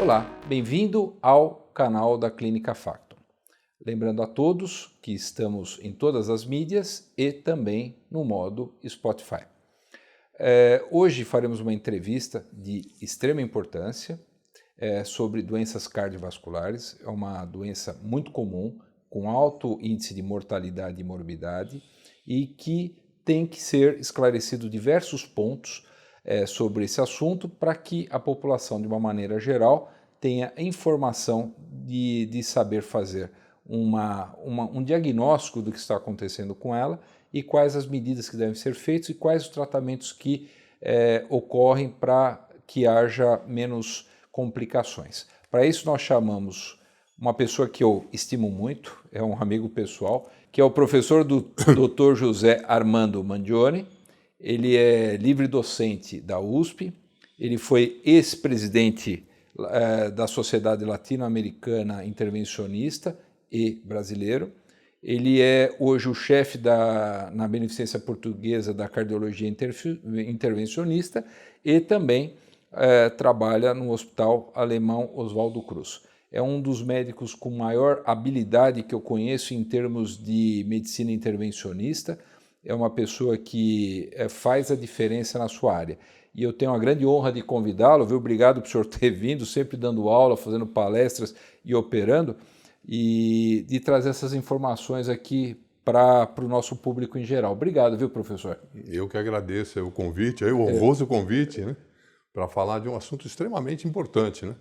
Olá, bem-vindo ao canal da Clínica Factum. Lembrando a todos que estamos em todas as mídias e também no modo Spotify. Hoje faremos uma entrevista de extrema importância sobre doenças cardiovasculares. É uma doença muito comum, com alto índice de mortalidade e morbidade e que tem que ser esclarecido diversos pontos sobre esse assunto para que a população, de uma maneira geral, tenha informação de saber fazer um diagnóstico do que está acontecendo com ela e quais as medidas que devem ser feitas e quais os tratamentos que ocorrem para que haja menos complicações. Para isso nós chamamos uma pessoa que eu estimo muito, é um amigo pessoal, que é o professor do Dr. José Armando Mangione. Ele é livre docente da USP, ele foi ex-presidente da Sociedade Latino-Americana Intervencionista e brasileiro. Ele é hoje o chefe na Beneficência Portuguesa da Cardiologia Intervencionista e também trabalha no Hospital Alemão Oswaldo Cruz. É um dos médicos com maior habilidade que eu conheço em termos de medicina intervencionista. É uma pessoa que faz a diferença na sua área. E eu tenho a grande honra de convidá-lo, viu? Obrigado por o senhor ter vindo, sempre dando aula, fazendo palestras e operando, e de trazer essas informações aqui para o nosso público em geral. Obrigado, viu, professor? Eu que agradeço o convite, o honroso convite, né, para falar de um assunto extremamente importante, né,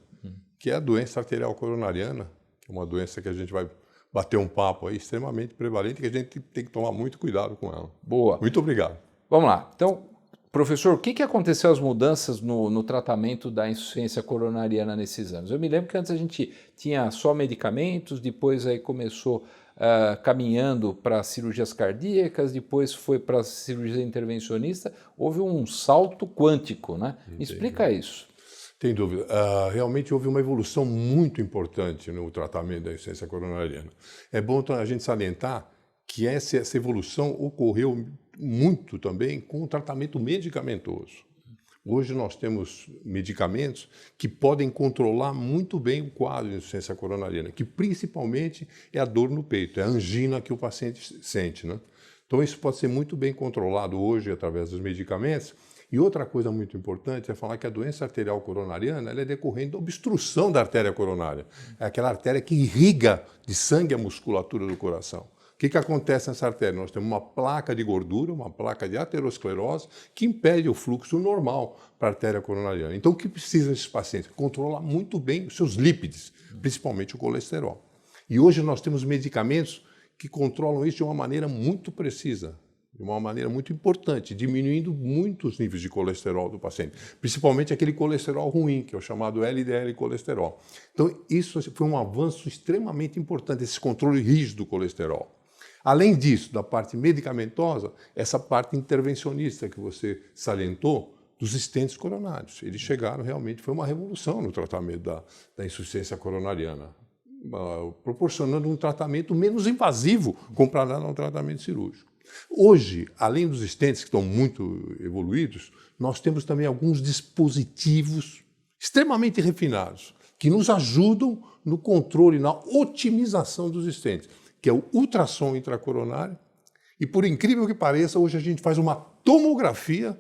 que é a doença arterial coronariana, que é uma doença que a gente vai bater um papo aí, extremamente prevalente, que a gente tem que tomar muito cuidado com ela. Boa. Muito obrigado. Vamos lá. Então, professor, o que aconteceu as mudanças no tratamento da insuficiência coronariana nesses anos? Eu me lembro que antes a gente tinha só medicamentos, depois aí começou caminhando para cirurgias cardíacas, depois foi para cirurgia intervencionista. Houve um salto quântico, né? Me explica isso. Tem dúvida. Realmente houve uma evolução muito importante no tratamento da insuficiência coronariana. É bom a gente salientar que essa evolução ocorreu muito também com o tratamento medicamentoso. Hoje nós temos medicamentos que podem controlar muito bem o quadro de insuficiência coronariana, que principalmente é a dor no peito, é a angina que o paciente sente, né? Então isso pode ser muito bem controlado hoje através dos medicamentos. E outra coisa muito importante é falar que a doença arterial coronariana ela é decorrente da obstrução da artéria coronária. É aquela artéria que irriga de sangue a musculatura do coração. O que acontece nessa artéria? Nós temos uma placa de gordura, uma placa de aterosclerose, que impede o fluxo normal para a artéria coronariana. Então, o que precisa desses pacientes? Controlar muito bem os seus lípides, principalmente o colesterol. E hoje nós temos medicamentos que controlam isso de uma maneira muito precisa, de uma maneira muito importante, diminuindo muito os níveis de colesterol do paciente, principalmente aquele colesterol ruim, que é o chamado LDL colesterol. Então, isso foi um avanço extremamente importante, esse controle rígido do colesterol. Além disso, da parte medicamentosa, essa parte intervencionista que você salientou, dos stents coronários. Eles chegaram realmente, foi uma revolução no tratamento da insuficiência coronariana, proporcionando um tratamento menos invasivo comparado ao tratamento cirúrgico. Hoje, além dos stents que estão muito evoluídos, nós temos também alguns dispositivos extremamente refinados que nos ajudam no controle, na otimização dos stents, que é o ultrassom intracoronário. E, por incrível que pareça, hoje a gente faz uma tomografia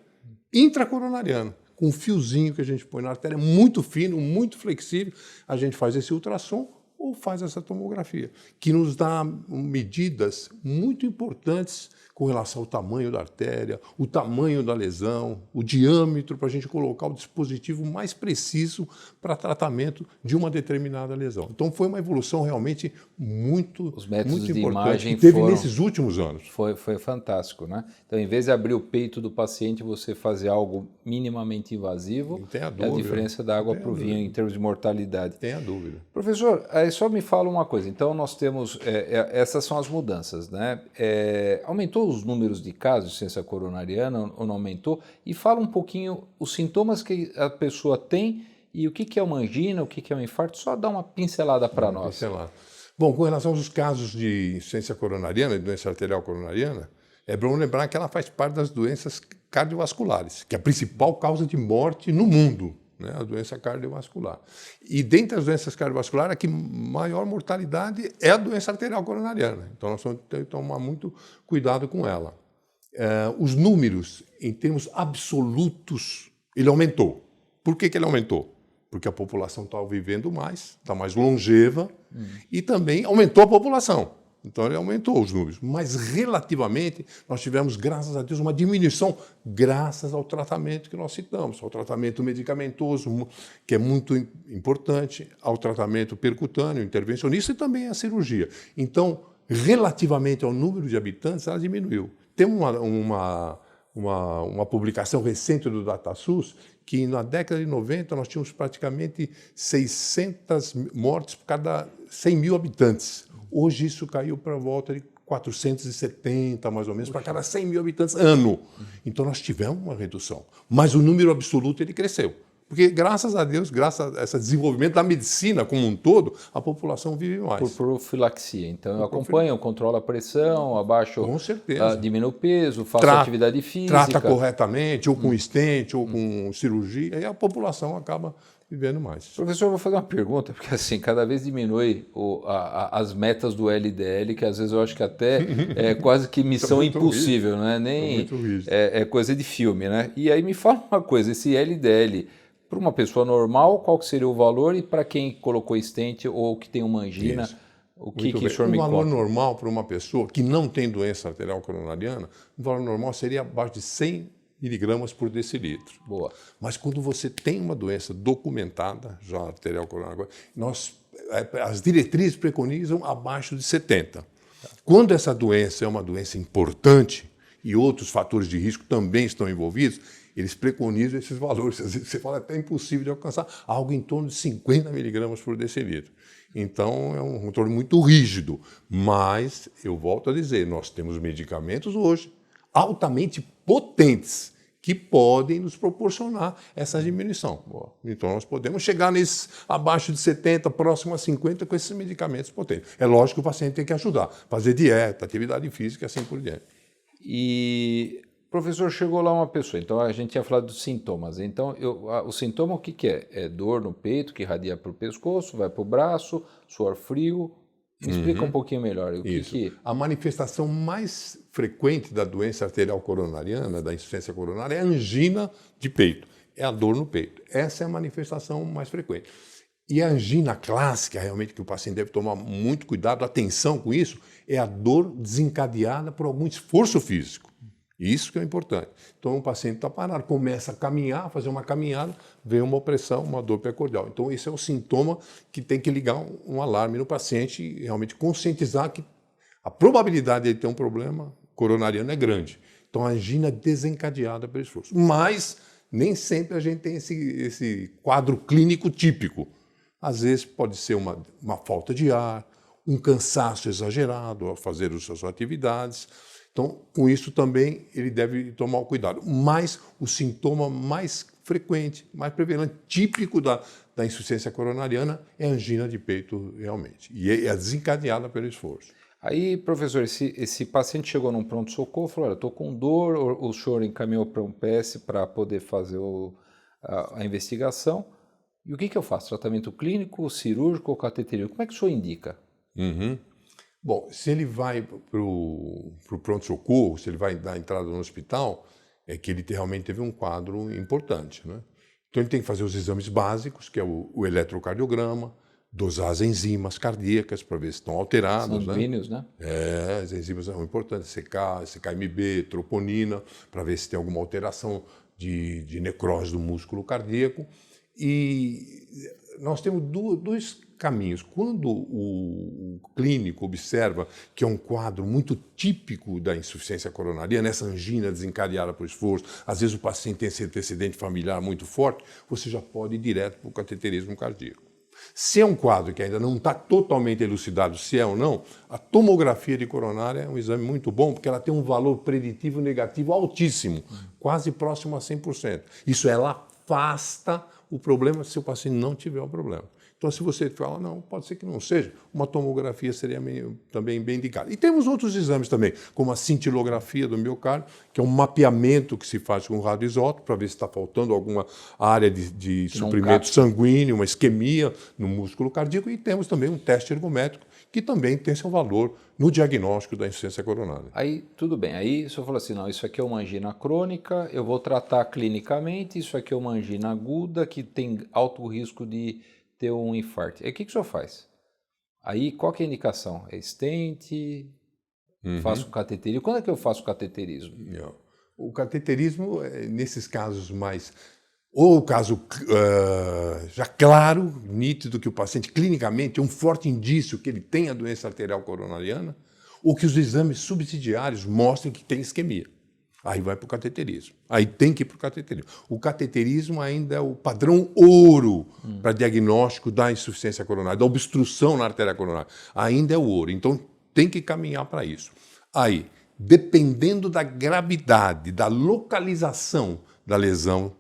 intracoronariana, com um fiozinho que a gente põe na artéria, muito fino, muito flexível. A gente faz esse ultrassom ou faz essa tomografia, que nos dá medidas muito importantes com relação ao tamanho da artéria, o tamanho da lesão, o diâmetro, para a gente colocar o dispositivo mais preciso para tratamento de uma determinada lesão. Então foi uma evolução realmente muito importante. Os métodos de imagem que teve nesses últimos anos. Foi fantástico, né? Então, em vez de abrir o peito do paciente, você fazer algo minimamente invasivo, Não tenha dúvida, é a diferença da água para o vinho em termos de mortalidade. Tenha dúvida. Professor, só me fala uma coisa. Então, nós temos, essas são as mudanças, né? Aumentou os números de casos de insuficiência coronariana ou não aumentou? E fala um pouquinho os sintomas que a pessoa tem e o que é uma angina, o que é um infarto, só dá uma pincelada para nós. Bom, com relação aos casos de insuficiência coronariana, de doença arterial coronariana, é bom lembrar que ela faz parte das doenças cardiovasculares, que é a principal causa de morte no mundo. né, a doença cardiovascular. E dentre as doenças cardiovasculares, a que maior mortalidade é a doença arterial coronariana. Então, nós temos que tomar muito cuidado com ela. Os números, em termos absolutos, ele aumentou. Por que ele aumentou? Porque a população está vivendo mais, está mais longeva e também aumentou a população. Então, ele aumentou os números. Mas, relativamente, nós tivemos, graças a Deus, uma diminuição graças ao tratamento que nós citamos, ao tratamento medicamentoso, que é muito importante, ao tratamento percutâneo, intervencionista e também à cirurgia. Então, relativamente ao número de habitantes, ela diminuiu. Tem uma publicação recente do DataSUS que, na década de 90, nós tínhamos praticamente 600 mortes por cada 100 mil habitantes. Hoje isso caiu para a volta de 470, mais ou menos, para cada 100 mil habitantes ano. Então nós tivemos uma redução. Mas o número absoluto ele cresceu. Porque, graças a Deus, graças a esse desenvolvimento da medicina como um todo, a população vive mais. Por profilaxia. Então, eu acompanho, eu controlo a pressão, abaixo, com certeza. Diminuo o peso, faço atividade física. Trata corretamente, ou com stent, ou com cirurgia, e a população acaba vivendo mais. Professor, eu vou fazer uma pergunta, porque assim, cada vez diminui as metas do LDL, que às vezes eu acho que até é quase que missão impossível, rígido. Não é nem é coisa de filme, né? E aí me fala uma coisa, esse LDL, para uma pessoa normal, qual que seria o valor? E para quem colocou stent ou que tem uma angina, o que o senhor me conta? Um valor normal para uma pessoa que não tem doença arterial coronariana, um valor normal seria abaixo de 100 miligramas por decilitro. Boa. Mas quando você tem uma doença documentada, já arterial coronariana, as diretrizes preconizam abaixo de 70. Quando essa doença é uma doença importante e outros fatores de risco também estão envolvidos, eles preconizam esses valores. Às vezes você fala até impossível de alcançar algo em torno de 50 miligramas por decilitro. Então, é um controle muito rígido. Mas, eu volto a dizer, nós temos medicamentos hoje altamente potentes que podem nos proporcionar essa diminuição. Então, nós podemos chegar abaixo de 70, próximo a 50, com esses medicamentos potentes. É lógico que o paciente tem que ajudar, fazer dieta, atividade física e assim por diante. E, professor, chegou lá uma pessoa, então a gente tinha falado dos sintomas. Então, o sintoma o que é? É dor no peito, que irradia para o pescoço, vai para o braço, suor frio. Me explica um pouquinho melhor. A manifestação mais frequente da doença arterial coronariana, da insuficiência coronária, é a angina de peito. É a dor no peito. Essa é a manifestação mais frequente. E a angina clássica, realmente, que o paciente deve tomar muito cuidado, atenção com isso, é a dor desencadeada por algum esforço físico. Isso que é importante. Então, o paciente está parado, começa a caminhar, fazer uma caminhada, vem uma opressão, uma dor precordial. Então, esse é o sintoma que tem que ligar um alarme no paciente e realmente conscientizar que a probabilidade de ele ter um problema coronariano é grande. Então, a angina é desencadeada pelo esforço. Mas, nem sempre a gente tem esse quadro clínico típico. Às vezes, pode ser uma falta de ar, um cansaço exagerado ao fazer as suas atividades. Então, com isso também ele deve tomar o cuidado. Mas o sintoma mais frequente, mais prevalente, típico da insuficiência coronariana é a angina de peito realmente. E é desencadeada pelo esforço. Aí, professor, esse paciente chegou num pronto-socorro e falou, olha, estou com dor, o senhor encaminhou para um PS para poder fazer a investigação. E o que eu faço? Tratamento clínico, cirúrgico ou cateterismo? Como é que o senhor indica? Bom, se ele vai para o pronto-socorro, se ele vai dar entrada no hospital, é que ele realmente teve um quadro importante, né? Então ele tem que fazer os exames básicos, que é o eletrocardiograma, dosar as enzimas cardíacas para ver se estão alteradas. Sanguíneos, né? As enzimas são importantes, CKMB, troponina, para ver se tem alguma alteração de necrose do músculo cardíaco. E nós temos dois caminhos. Quando o clínico observa que é um quadro muito típico da insuficiência coronariana, essa angina desencadeada por esforço, às vezes o paciente tem esse antecedente familiar muito forte, você já pode ir direto para o cateterismo cardíaco. Se é um quadro que ainda não está totalmente elucidado se é ou não, a tomografia de coronária é um exame muito bom, porque ela tem um valor preditivo negativo altíssimo, quase próximo a 100%. Isso ela afasta o problema se o paciente não tiver o problema. Então, se você fala, não, pode ser que não seja, uma tomografia seria também bem indicada. E temos outros exames também, como a cintilografia do miocárdio, que é um mapeamento que se faz com radioisótopo para ver se está faltando alguma área de suprimento sanguíneo, uma isquemia no músculo cardíaco. E temos também um teste ergométrico, que também tem seu valor no diagnóstico da insuficiência coronária. Aí, tudo bem. Aí, se eu falar assim, não, isso aqui é uma angina crônica, eu vou tratar clinicamente, isso aqui é uma angina aguda, que tem alto risco de ter um infarto. Aí, o que o senhor faz? Aí, qual que é a indicação? É stent? Faço cateterismo? Quando é que eu faço cateterismo? O cateterismo, nesses casos mais... Ou o caso já claro, nítido, que o paciente clinicamente é um forte indício que ele tem a doença arterial coronariana, ou que os exames subsidiários mostrem que tem isquemia. Aí vai para o cateterismo. Aí tem que ir para o cateterismo. O cateterismo ainda é o padrão ouro para diagnóstico da insuficiência coronária, da obstrução na artéria coronária. Ainda é o ouro. Então, tem que caminhar para isso. Aí, dependendo da gravidade, da localização da lesão,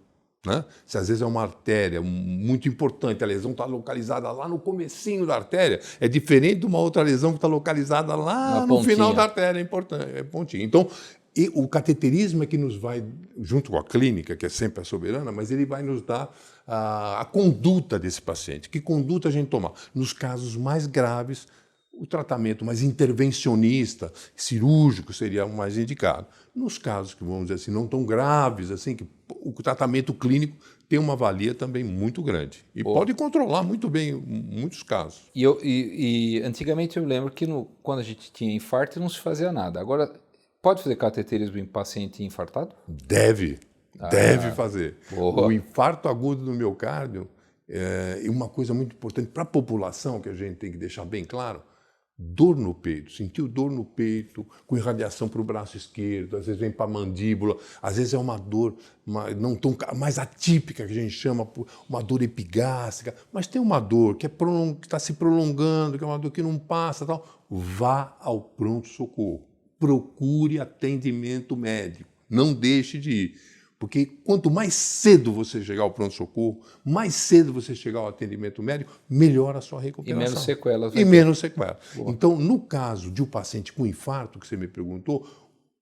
né? Se às vezes é uma artéria muito importante, a lesão está localizada lá no comecinho da artéria, é diferente de uma outra lesão que está localizada lá no final da artéria, é importante, é pontinha. Então, e o cateterismo é que nos vai, junto com a clínica, que é sempre a soberana, mas ele vai nos dar a conduta desse paciente. Que conduta a gente tomar? Nos casos mais graves, o tratamento mais intervencionista, cirúrgico, seria o mais indicado. Nos casos que, vamos dizer assim, não tão graves, assim, que o tratamento clínico tem uma valia também muito grande. E pode controlar muito bem muitos casos. E antigamente eu lembro que quando a gente tinha infarto não se fazia nada. Agora, pode fazer cateterismo em paciente infartado? Deve fazer. Boa. O infarto agudo do miocárdio é uma coisa muito importante para a população, que a gente tem que deixar bem claro. Dor no peito, sentiu dor no peito, com irradiação para o braço esquerdo, às vezes vem para a mandíbula, às vezes é uma dor não tão mais atípica, que a gente chama uma dor epigástrica, mas tem uma dor que está se prolongando, que é uma dor que não passa, tal. Vá ao pronto-socorro, procure atendimento médico, não deixe de ir. Porque quanto mais cedo você chegar ao pronto-socorro, mais cedo você chegar ao atendimento médico, melhor a sua recuperação. E menos sequelas. Menos sequelas. Então, no caso de um paciente com infarto, que você me perguntou,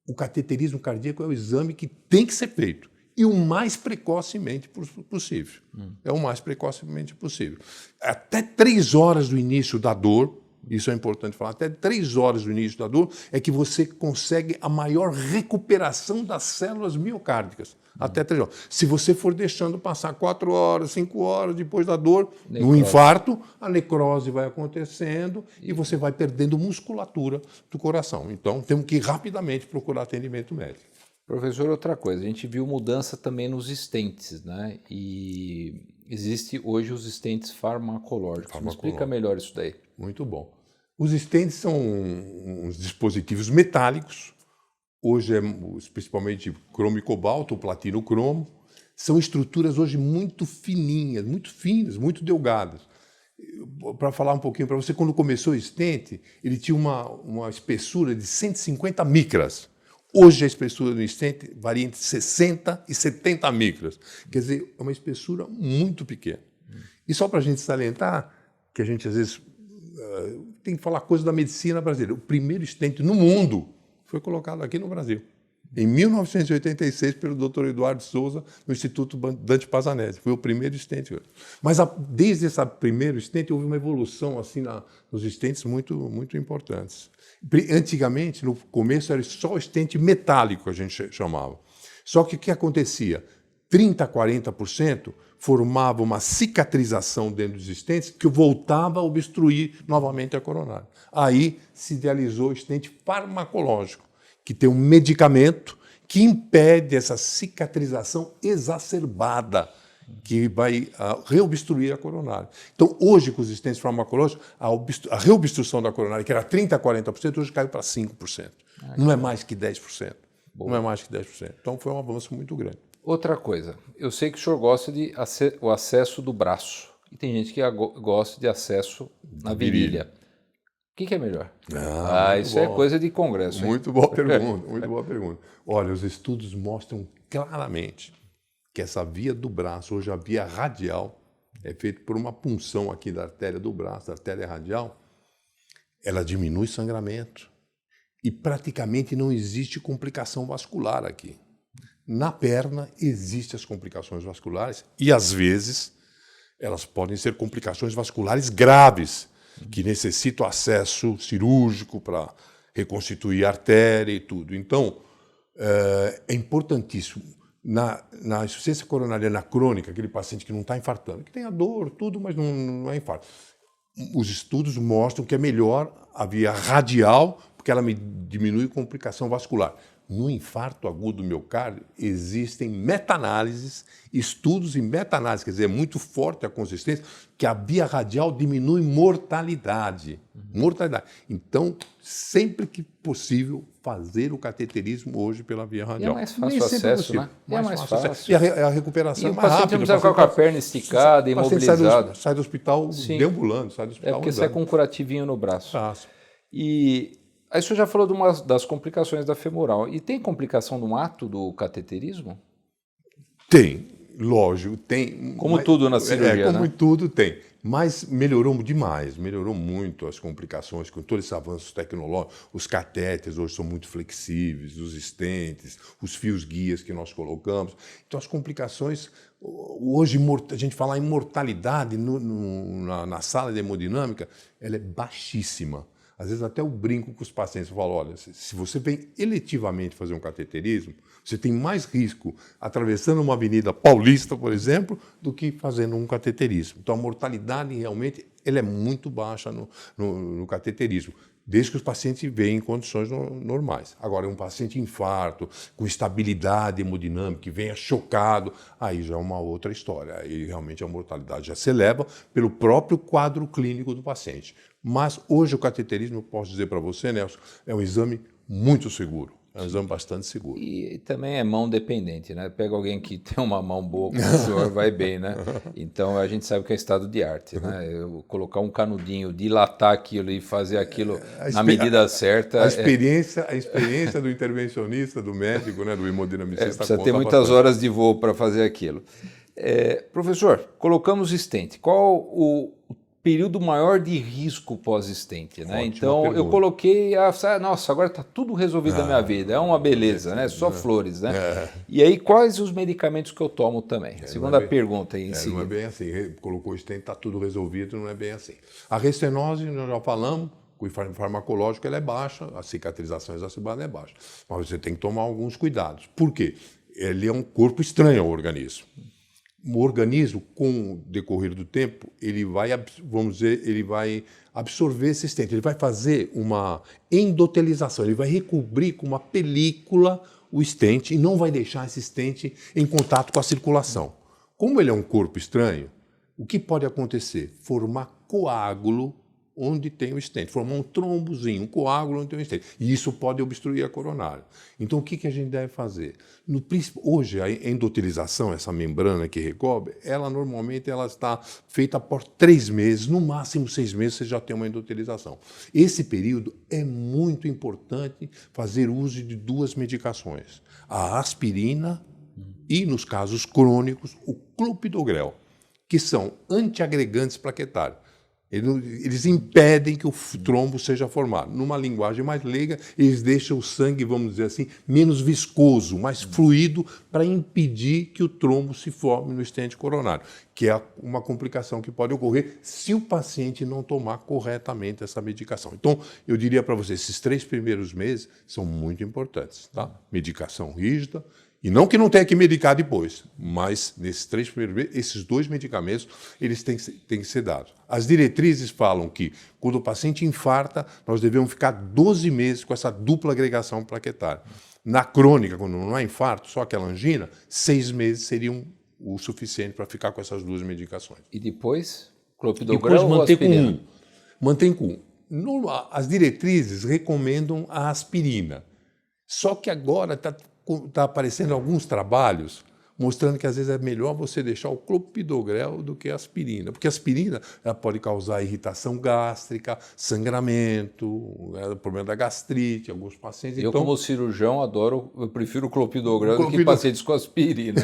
o cateterismo cardíaco é o exame que tem que ser feito. E o mais precocemente possível. É o mais precocemente possível. Até 3 horas do início da dor, isso é importante falar, até 3 horas do início da dor, é que você consegue a maior recuperação das células miocárdicas. Até 3 horas. Se você for deixando passar 4 horas, 5 horas depois da dor, no infarto, a necrose vai acontecendo e você vai perdendo musculatura do coração. Então, temos que rapidamente procurar atendimento médico. Professor, outra coisa, a gente viu mudança também nos stents, né? E existe hoje os stents farmacológicos. Me explica melhor isso daí. Muito bom. Os stents são uns dispositivos metálicos, hoje principalmente cromo e cobalto, ou platino cromo, são estruturas hoje muito fininhas, muito delgadas. Para falar um pouquinho para você, quando começou o stent, ele tinha uma espessura de 150 micras. Hoje a espessura do stent varia entre 60 e 70 micras. Quer dizer, é uma espessura muito pequena. E só para a gente salientar, que a gente às vezes tem que falar coisa da medicina brasileira. O primeiro stent no mundo foi colocado aqui no Brasil, em 1986, pelo Dr. Eduardo Souza, no Instituto Dante Pazanese. Foi o primeiro stent. Mas desde esse primeiro stent houve uma evolução assim, nos stents muito importantes. Antigamente, no começo, era só o stent metálico, a gente chamava. Só que o que acontecia? 30% a 40% formava uma cicatrização dentro dos stents que voltava a obstruir novamente a coronária. Aí se idealizou o stent farmacológico, que tem um medicamento que impede essa cicatrização exacerbada, que vai reobstruir a coronária. Então, hoje, com os stents farmacológicos, a reobstrução da coronária, que era 30% a 40%, hoje caiu para 5%. Não é mais que 10%. Não é mais que 10%. Então, foi um avanço muito grande. Outra coisa, eu sei que o senhor gosta de o acesso do braço. E tem gente que gosta de acesso na virilha. O que é melhor? Isso é coisa de congresso. Hein? Muito boa pergunta, muito boa pergunta. Olha, os estudos mostram claramente que essa via do braço, hoje a via radial, é feito por uma punção aqui da artéria do braço, da artéria radial. Ela diminui sangramento e praticamente não existe complicação vascular aqui. Na perna existem as complicações vasculares e, às vezes, elas podem ser complicações vasculares graves, que necessitam acesso cirúrgico para reconstituir a artéria e tudo. Então, é importantíssimo. Na insuficiência coronariana crônica, aquele paciente que não está infartando, que tem a dor, tudo, mas não é infarto. Os estudos mostram que é melhor a via radial, porque ela diminui complicação vascular. No infarto agudo do miocárdio, existem meta-análises, estudos e meta-análises, quer dizer, é muito forte a consistência, que a via radial diminui mortalidade. Mortalidade. Então, sempre que possível, fazer o cateterismo hoje pela via radial. E é mais fácil o acesso, né? É mais fácil. E a recuperação é mais rápida. O paciente não precisa ficar com a perna esticada, imobilizada. Sai do hospital deambulando, sai do hospital porque andando. sai com um curativinho no braço. Fácil. E aí o senhor já falou de uma das complicações da femoral. E tem complicação no ato do cateterismo? Tem, lógico, tem. Como tudo na cirurgia, como tudo tem. Mas melhorou demais, melhorou muito as complicações com todos esses avanços tecnológicos. Os catéteres hoje são muito flexíveis, os estentes, os fios guias que nós colocamos. Então as complicações, hoje a gente falar em mortalidade na sala de hemodinâmica, ela é baixíssima. Às vezes até eu brinco com os pacientes, eu falo, olha, se você vem eletivamente fazer um cateterismo, você tem mais risco atravessando uma avenida paulista, por exemplo, do que fazendo um cateterismo. Então a mortalidade realmente ela é muito baixa no cateterismo, desde que os pacientes venham em condições normais. Agora, um paciente infarto, com estabilidade hemodinâmica, que venha chocado, aí já é uma outra história. Aí realmente a mortalidade já se eleva pelo próprio quadro clínico do paciente. Mas hoje o cateterismo, eu posso dizer para você, Nelson, é um exame muito seguro. É um exame bastante seguro. E também é mão dependente, né? Pega alguém que tem uma mão boa, como o senhor, vai bem, né? Então a gente sabe que é estado de arte, né? Eu colocar um canudinho, dilatar aquilo e fazer aquilo na medida certa. A experiência do intervencionista, do médico, né? Do hemodinamicista. Precisa ter muitas horas de voo para fazer aquilo. Professor, colocamos stent. Qual o período maior de risco pós-stent, né? Então pergunta. Eu coloquei, nossa, agora está tudo resolvido na minha vida, é uma beleza, né? Só flores, né? E aí quais os medicamentos que eu tomo também? Segunda pergunta aí em seguida. Não é bem assim, colocou o stent, está tudo resolvido, não é bem assim. A restenose, nós já falamos, o farmacológico ela é baixa, a cicatrização exacerbada é baixa, mas você tem que tomar alguns cuidados. Por quê? Ele é um corpo estranho ao organismo. O organismo, com o decorrer do tempo, ele vai, vamos dizer, ele vai absorver esse stent, ele vai fazer uma endotelização, ele vai recobrir com uma película o stent e não vai deixar esse stent em contato com a circulação. Como ele é um corpo estranho, o que pode acontecer? Formar coágulo onde tem o stent, formar um trombozinho, um coágulo onde tem o stent. E isso pode obstruir a coronária. Então, o que a gente deve fazer? Hoje, a endotelização, essa membrana que recobre, ela normalmente está feita por 3 meses, no máximo 6 meses você já tem uma endotelização. Esse período é muito importante fazer uso de 2 medicações, a aspirina e, nos casos crônicos, o clopidogrel, que são antiagregantes plaquetários. Eles impedem que o trombo seja formado. Numa linguagem mais leiga, eles deixam o sangue, vamos dizer assim, menos viscoso, mais fluido, para impedir que o trombo se forme no stent coronário, que é uma complicação que pode ocorrer se o paciente não tomar corretamente essa medicação. Então, eu diria para você, esses 3 primeiros meses são muito importantes, tá? Medicação rígida. E não que não tenha que medicar depois, mas nesses 3 primeiros meses, esses 2 medicamentos, eles têm que ser dados. As diretrizes falam que, quando o paciente infarta, nós devemos ficar 12 meses com essa dupla agregação plaquetária. Na crônica, quando não há infarto, só aquela angina, 6 meses seriam o suficiente para ficar com essas 2 medicações. E depois, clopidogrel ou aspirina? Mantém com 1. As diretrizes recomendam a aspirina. Só que agora está aparecendo alguns trabalhos mostrando que às vezes é melhor você deixar o clopidogrel do que a aspirina, porque a aspirina ela pode causar irritação gástrica, sangramento, problema da gastrite, alguns pacientes. Eu, então, como cirurgião, eu prefiro o clopidogrel do que pacientes com aspirina,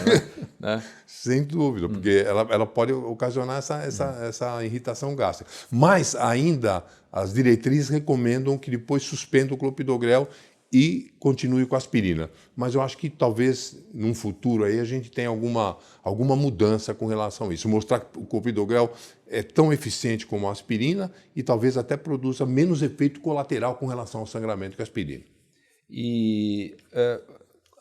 né? Sem dúvida, porque ela pode ocasionar essa irritação gástrica. Mas ainda as diretrizes recomendam que depois suspenda o clopidogrel e continue com a aspirina. Mas eu acho que talvez, num futuro, aí a gente tenha alguma mudança com relação a isso. Mostrar que o clopidogrel é tão eficiente como a aspirina e talvez até produza menos efeito colateral com relação ao sangramento que a aspirina. E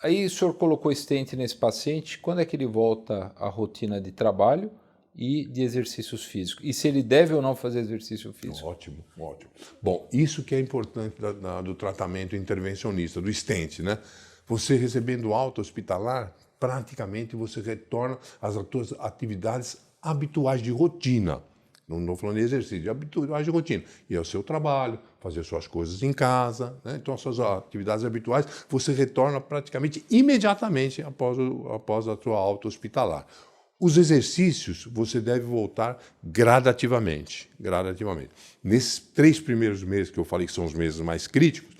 aí o senhor colocou stent nesse paciente, quando é que ele volta à rotina de trabalho e de exercícios físicos? E se ele deve ou não fazer exercício físico? Ótimo, ótimo. Bom, isso que é importante do tratamento intervencionista, do stent, né? Você recebendo alta hospitalar, praticamente você retorna às suas atividades habituais de rotina. Não estou falando de exercício, de habituais de rotina. E é o seu trabalho, fazer suas coisas em casa, né? Então as suas atividades habituais, você retorna praticamente imediatamente após a sua alta hospitalar. Os exercícios você deve voltar gradativamente. Nesses 3 primeiros meses que eu falei que são os meses mais críticos,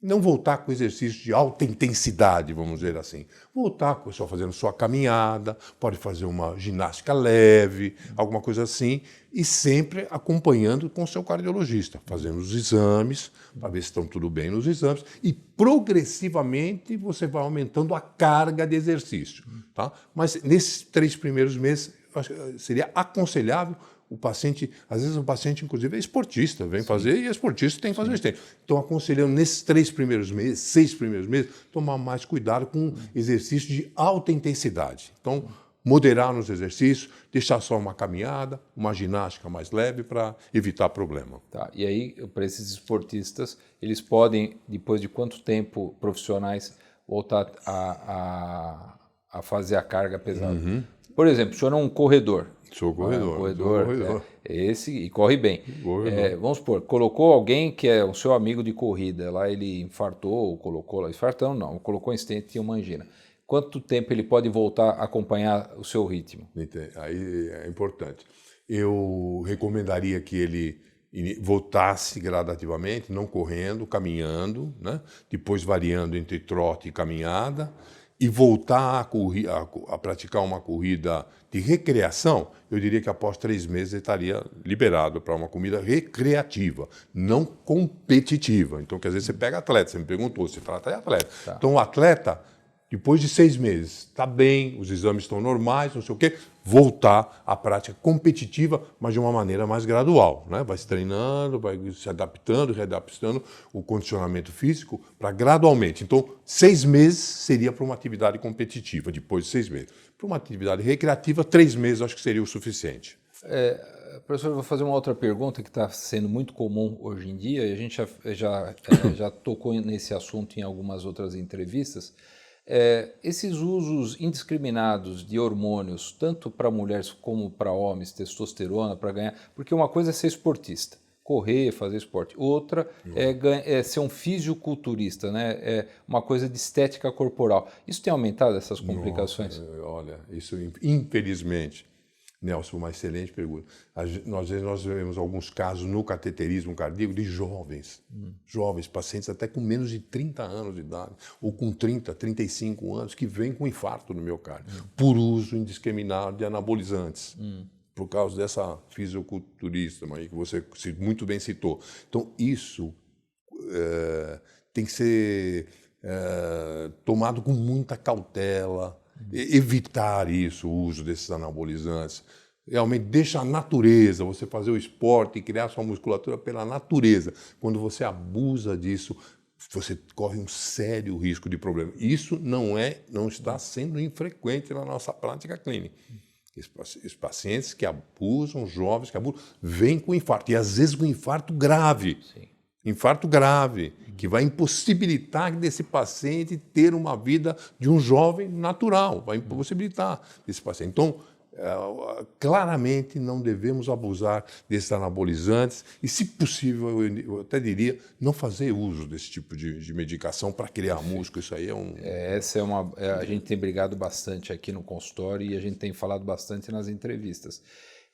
não voltar com exercícios de alta intensidade, vamos dizer assim. Voltar com só fazendo sua caminhada, pode fazer uma ginástica leve, alguma coisa assim, e sempre acompanhando com o seu cardiologista, fazendo os exames, para ver se estão tudo bem nos exames, e progressivamente você vai aumentando a carga de exercício. Tá? Mas nesses 3 primeiros meses, seria aconselhável o paciente, às vezes o paciente, inclusive, é esportista, vem fazer e é esportista tem que fazer isso. Então, aconselhando nesses 6 primeiros meses, tomar mais cuidado com exercícios de alta intensidade. Então, moderar nos exercícios, deixar só uma caminhada, uma ginástica mais leve para evitar problema. Tá. E aí, para esses esportistas, eles podem, depois de quanto tempo profissionais, voltar a fazer a carga pesada? Por exemplo, o senhor é um corredor. Sou corredor. Corredor. Esse e corre bem. Vamos supor, colocou alguém que é o seu amigo de corrida, lá ele infartou, colocou em stent e uma angina. Quanto tempo ele pode voltar a acompanhar o seu ritmo? Aí é importante. Eu recomendaria que ele voltasse gradativamente, não correndo, caminhando, né? Depois variando entre trote e caminhada, e voltar a praticar uma corrida de recreação, eu diria que após 3 meses ele estaria liberado para uma corrida recreativa, não competitiva. Então, quer dizer, você pega atleta, você me perguntou, se trata de atleta. Tá. Então, o atleta, depois de 6 meses, está bem, os exames estão normais, não sei o quê, voltar à prática competitiva, mas de uma maneira mais gradual, né? Vai se treinando, vai se adaptando, readaptando o condicionamento físico para gradualmente. Então, 6 meses seria para uma atividade competitiva, depois de 6 meses. Para uma atividade recreativa, 3 meses acho que seria o suficiente. Professor, eu vou fazer uma outra pergunta que está sendo muito comum hoje em dia, e a gente já tocou nesse assunto em algumas outras entrevistas. Esses usos indiscriminados de hormônios, tanto para mulheres como para homens, testosterona, para ganhar, porque uma coisa é ser esportista, correr, fazer esporte, outra é ser um fisiculturista, né? É uma coisa de estética corporal. Isso tem aumentado essas complicações? Nossa, olha, isso infelizmente, Nelson, uma excelente pergunta. Nós vemos alguns casos no cateterismo cardíaco de jovens, pacientes até com menos de 30 anos de idade, ou com 30, 35 anos, que vêm com infarto no miocárdio, por uso indiscriminado de anabolizantes, por causa dessa fisiculturismo aí que você muito bem citou. Então, isso tem que ser tomado com muita cautela, evitar isso, o uso desses anabolizantes. Realmente deixa a natureza, você fazer o esporte e criar sua musculatura pela natureza. Quando você abusa disso, você corre um sério risco de problema. Isso não está sendo infrequente na nossa prática clínica. Os pacientes que abusam, jovens que abusam, vêm com infarto, e às vezes com infarto grave. Sim. Infarto grave, que vai impossibilitar desse paciente ter uma vida de um jovem natural, vai impossibilitar esse paciente. Então, Claramente não devemos abusar desses anabolizantes e, se possível, eu até diria, não fazer uso desse tipo de medicação para criar músculo. Isso aí é um... Essa é uma... a gente tem brigado bastante aqui no consultório e a gente tem falado bastante nas entrevistas.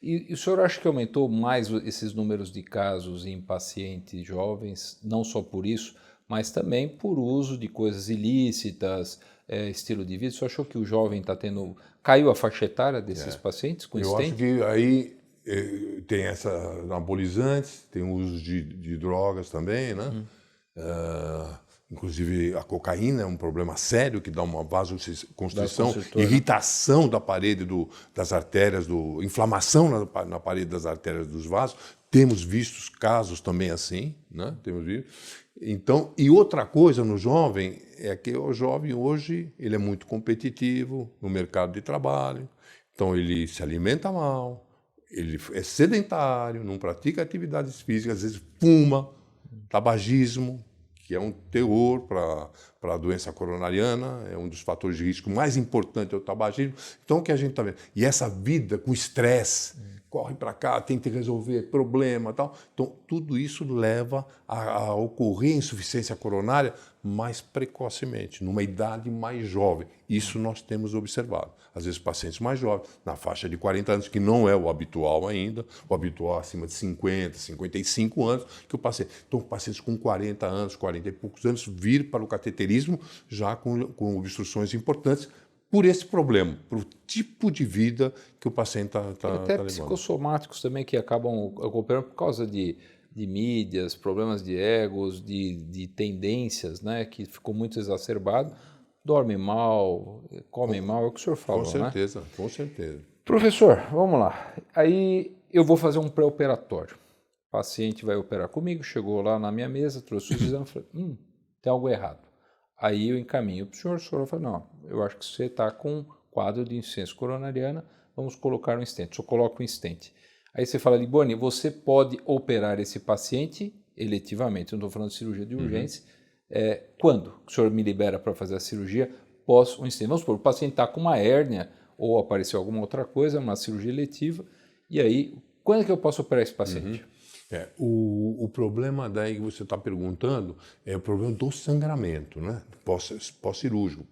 E o senhor acha que aumentou mais esses números de casos em pacientes jovens, não só por isso, mas também por uso de coisas ilícitas, estilo de vida? O senhor achou que o jovem está tendo... Caiu a faixa etária desses pacientes com Eu stent? acho que aí tem essa anabolizantes, tem o uso de drogas também, né? Inclusive a cocaína é um problema sério que dá uma vasoconstrição, irritação da parede das artérias, inflamação na parede das artérias dos vasos. Temos visto casos também assim, né? Temos visto. Então, e outra coisa no jovem é que o jovem hoje ele é muito competitivo no mercado de trabalho, então ele se alimenta mal, ele é sedentário, não pratica atividades físicas, às vezes fuma, tabagismo, que é um terror para a doença coronariana, é um dos fatores de risco mais importantes é o tabagismo. Então, o que a gente está vendo? E essa vida com estresse, corre para cá, tem que resolver problema e tal. Então, tudo isso leva a ocorrer insuficiência coronária mais precocemente, numa idade mais jovem. Isso nós temos observado. Às vezes, pacientes mais jovens, na faixa de 40 anos, que não é o habitual ainda, o habitual acima de 50, 55 anos, que o paciente... Então, pacientes com 40 anos, 40 e poucos anos, vir para o cateterismo já com obstruções importantes, por esse problema, por o tipo de vida que o paciente está até levando. Psicossomáticos também que acabam ocorrendo por causa de mídias, problemas de egos, de tendências, né, que ficou muito exacerbado. Dorme mal, come mal, é o que o senhor falou, com certeza, né? Com certeza. Professor, vamos lá. Aí eu vou fazer um pré-operatório. O paciente vai operar comigo, chegou lá na minha mesa, trouxe os exames e falou, tem algo errado. Aí eu encaminho para o senhor fala, não, eu acho que você está com quadro de insuficiência coronariana, vamos colocar um stent. O senhor coloca um stent. Aí você fala, Liboni, você pode operar esse paciente eletivamente, não estou falando de cirurgia de urgência, quando o senhor me libera para fazer a cirurgia pós um stent? Vamos supor, o paciente está com uma hérnia ou apareceu alguma outra coisa, uma cirurgia eletiva, e aí, quando é que eu posso operar esse paciente? O problema daí que você está perguntando é o problema do sangramento, né? Pós-cirúrgico,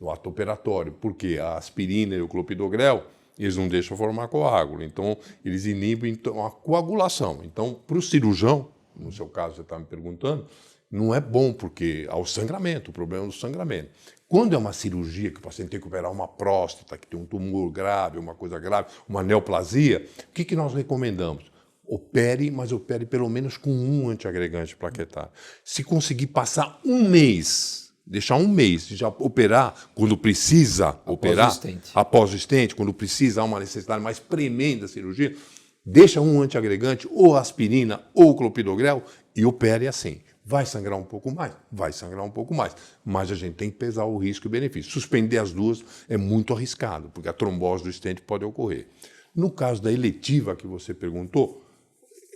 no ato operatório, porque a aspirina e o clopidogrel, eles não deixam formar coágulo, então eles inibem a coagulação. Então, para o cirurgião, no seu caso você está me perguntando, não é bom, porque há o sangramento, o problema é do sangramento. Quando é uma cirurgia que o paciente tem que operar uma próstata, que tem um tumor grave, uma coisa grave, uma neoplasia, o que nós recomendamos? Opere, mas opere pelo menos com um antiagregante plaquetário. Se conseguir passar um mês, deixar um mês, já operar quando precisa operar, após o stent, quando precisa, há uma necessidade mais premente da cirurgia, deixa um antiagregante, ou aspirina, ou clopidogrel, e opere assim. Vai sangrar um pouco mais? Vai sangrar um pouco mais, mas a gente tem que pesar o risco e o benefício. Suspender as duas é muito arriscado, porque a trombose do stent pode ocorrer. No caso da eletiva que você perguntou,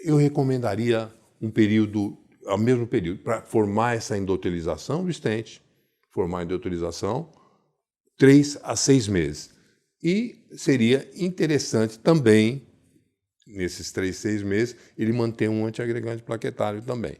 eu recomendaria um período, ao mesmo período, para formar essa endotelização do stent, formar a endotelização, 3 a 6 meses. E seria interessante também, nesses 3, 6 meses, ele manter um antiagregante plaquetário também.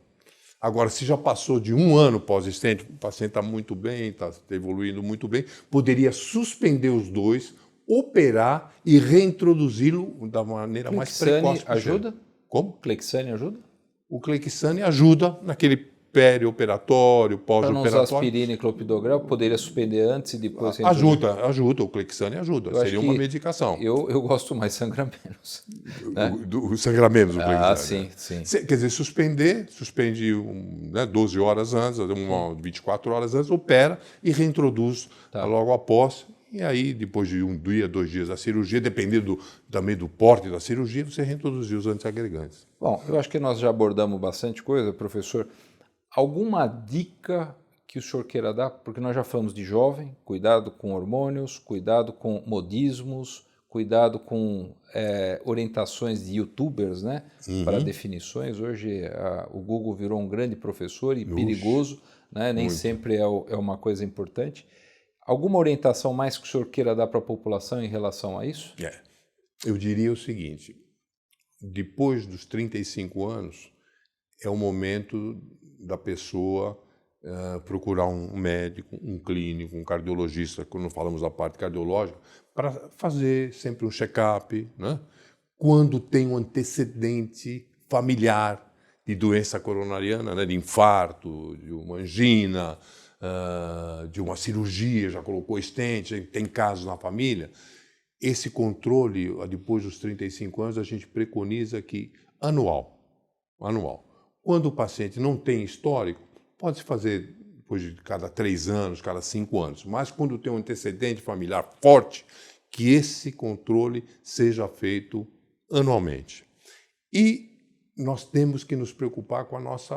Agora, se já passou de 1 ano pós-stent, o paciente está muito bem, está evoluindo muito bem, poderia suspender os dois, operar e reintroduzi-lo da maneira mais precoce possível. Ajuda? Como? Clexane ajuda? O Clexane ajuda naquele perioperatório, pós-operatório. Para não usar aspirina e clopidogrel, poderia suspender antes e depois... Ajuda, o Clexane ajuda, seria uma medicação. Eu gosto mais de sangrar menos. Né? Sangrar menos o Clexane. Sim. Quer dizer, suspende 12 horas antes, 24 horas antes, opera e reintroduz logo após. E aí, depois de 1 dia, 2 dias da cirurgia, dependendo também do porte da cirurgia, você reintroduziu os antiagregantes. Bom, eu acho que nós já abordamos bastante coisa, professor. Alguma dica que o senhor queira dar? Porque nós já falamos de jovem, cuidado com hormônios, cuidado com modismos, cuidado com orientações de youtubers, né? Para definições. Hoje o Google virou um grande professor e perigoso, né? Nem sempre é uma coisa importante. Alguma orientação mais que o senhor queira dar para a população em relação a isso? Eu diria o seguinte, depois dos 35 anos, é o momento da pessoa procurar um médico, um clínico, um cardiologista, quando falamos da parte cardiológica, para fazer sempre um check-up, né? Quando tem um antecedente familiar de doença coronariana, né? De infarto, de uma angina, de uma cirurgia, já colocou estente, tem casos na família. Esse controle, depois dos 35 anos, a gente preconiza que anual. Quando o paciente não tem histórico, pode-se fazer depois de cada 3 anos, cada 5 anos. Mas quando tem um antecedente familiar forte, que esse controle seja feito anualmente. E nós temos que nos preocupar com a nossa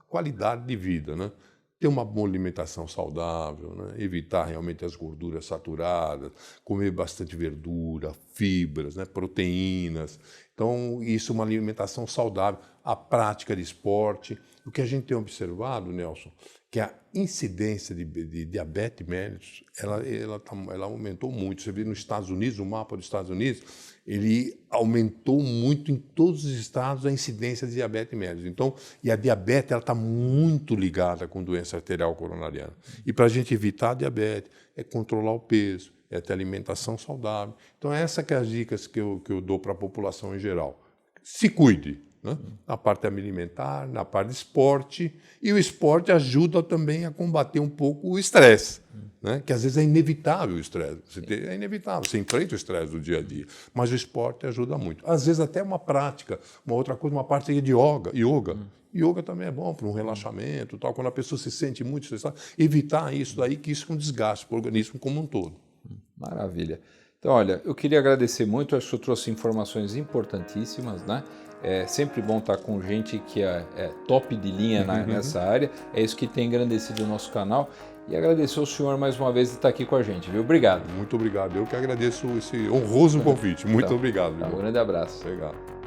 qualidade de vida, né? Ter uma boa alimentação saudável, né? Evitar realmente as gorduras saturadas, comer bastante verdura, fibras, né? Proteínas. Então, isso é uma alimentação saudável, a prática de esporte. O que a gente tem observado, Nelson, que a incidência de diabetes mellitus, ela aumentou muito. Você vê nos Estados Unidos, o mapa dos Estados Unidos, ele aumentou muito em todos os estados a incidência de diabetes mellitus. Então, e a diabetes está muito ligada com doença arterial coronariana. E para a gente evitar a diabetes, é controlar o peso, é ter alimentação saudável. Então, essas que são as dicas que eu dou para a população em geral. Se cuide, né? Na parte alimentar, na parte de esporte, e o esporte ajuda também a combater um pouco o estresse, né? Que às vezes é inevitável o estresse, é inevitável, você enfrenta o estresse do dia a dia, mas o esporte ajuda muito. Às vezes até uma prática, uma outra coisa, uma parte de yoga. Yoga também é bom para um relaxamento, tal. Quando a pessoa se sente muito estressada, evitar isso daí, que isso é um desgaste para o organismo como um todo. Maravilha. Então, olha, eu queria agradecer muito, acho que eu trouxe informações importantíssimas, né? É sempre bom estar com gente que é top de linha nessa área, é isso que tem engrandecido o nosso canal, e agradecer ao senhor mais uma vez de estar aqui com a gente, viu? Obrigado. Muito obrigado, eu que agradeço esse honroso convite, muito obrigado. Um grande abraço. Obrigado.